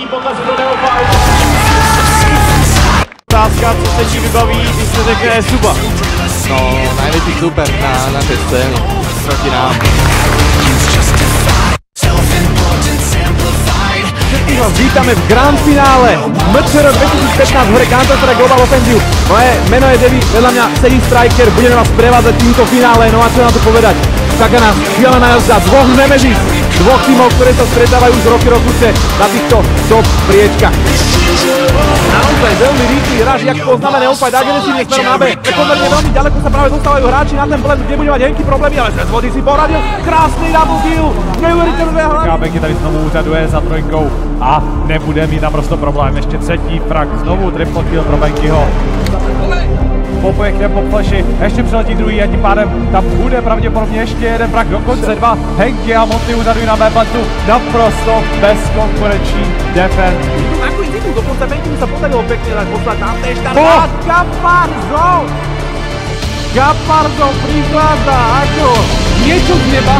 potlesk pro Neophyte. Otázka, co se ti vybaví, když se řekne Suba. No, najväčší super na našej scéne proti nám. Všetkých vás vítame v Grand Finále MČR 2015 v hre Counter-Strike Global Offensive. Moje meno je Devi, vedľa mňa sedí Striker, budeme vás prevádzať týmto finále, no a čo na to povedať? Čaká nás šialená jazda dvoch Nemesis, dvoch tímov, ktoré sa stretávajú už roky na týchto top priečkach. Naozaj veľmi rýchly hráč, jak poznáme Neophyte agresívne smerom na B. Pomerne veľmi ďaleko sa práve dostávajú hráči na ten blend, kde bude mať Henky problémy, ale cez vody si poradil. Krásný double kill, neuvěřitelné hlavy. Benky tady znovu úřaduje za trojkou a nebude mít naprosto problém. Ještě třetí frag, znovu triple kill pro Benkyho. Popuje k po flashi, ještě přiletí druhý a tím pádem tam bude pravděpodobně ještě jeden frag, dokonce dva. Henky a Monty úřadují na B-plantu, naprosto bezkonkurenční defense. Nakoniec idú, dokonca Benky sa podarilo pekne dať poslať na té štart. Gaparzo prichádza ako niečo z neba.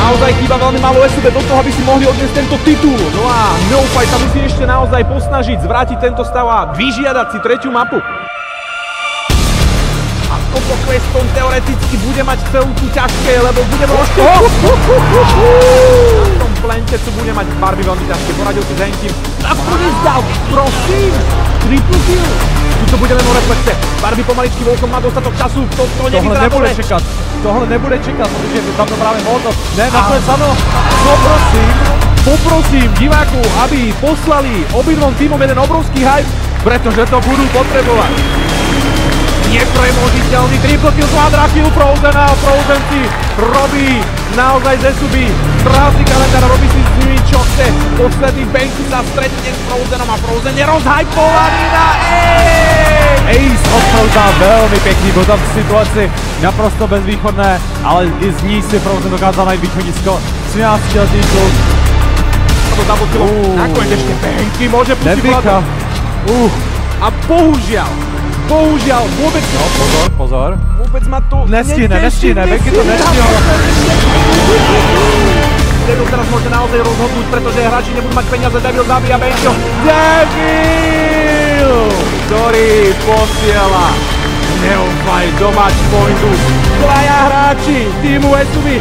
Naozaj chýba veľmi málo SUB do toho, aby si mohli odniesť tento titul. No a Neophyte sa musí ešte naozaj posnažiť zvrátiť tento stav a vyžiadať si tretiu mapu. A toto Queston teoreticky bude mať celku ťažké, lebo bude možno... Na tom plente tu bude mať Barbie veľmi ťažké. Poradil si s Henkym. Nakoniec dal, prosím! Triple kill! Tu bude len o reflexe. Barbie pomaličky Volkom má dostatok času. To nevyzerá dobre. Tohle nebude čekat, protože by tam to právě mohlo. Ne, nakonec ano. Poprosím divákov, aby poslali obidvom týmom jeden obrovský hype, pretože to budú potrebovať. Nepremožiteľný triple kill, quadra kill Frozena. Frozen si robí naozaj ze suby krásny kalendár, robí si s nimi čo chce. Posledný Benky sa stretne s Frozenom a Frozen je rozhypovaný na Ace od Froza velmi pěkný, byl tam v situaci naprosto bezvýchodné, ale i z ní si Frozen dokázal najít východisko. 13letý kluk. To zabudilo. Nakoniec ešte Benky môže pustiť Nevíka. A bohužiaľ, vôbec... No, pozor. Vôbec ma to... Nestihne, Benky to nestihol. Devil teraz môže naozaj rozhodnúť, pretože hráči nebudú mať peniaze, Devil zabíja Benkyho. Devil! Ktorý posiela Neophyte do match pointu. Dvaja hráči týmu SUV.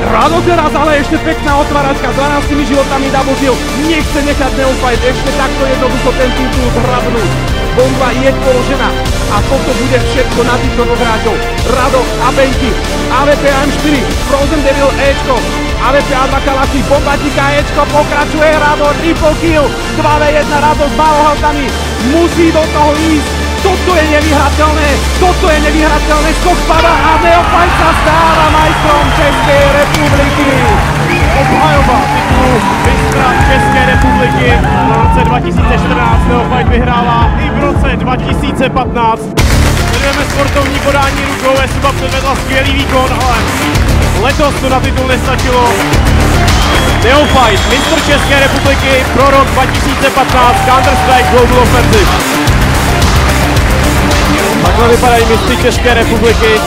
Rado teraz, ale ešte pekná otváračka, 12 životami double kill. Nechce nechať Neophyte ešte takto jednoducho ten titul zhrabnúť. Bomba je položená a toto bude všetko na týchto dvoch hráčov. Rado a Benky, AWP AM4, Frozen Devil Ečko, AWP A2 Kalaši, bombatika Ečko, pokračuje Rado, triple kill, 2v1 Rado s balohaltami, musí do toho ísť. Toto je nevyhrateľné, skok spada a Neophyte sa stáva majstrom Českej republiky. Obhajoba titulu mistra České republiky v roce 2014 Neophyte vyhrává i v roce 2015. Sledujeme sportovní podání rukou, SUBA předvedla skvělý výkon, ale letos to na titul nestačilo. Neophyte, mistr České republiky pro rok 2015 Counter-Strike Global Offensive. Takhle vypadají mistři České republiky.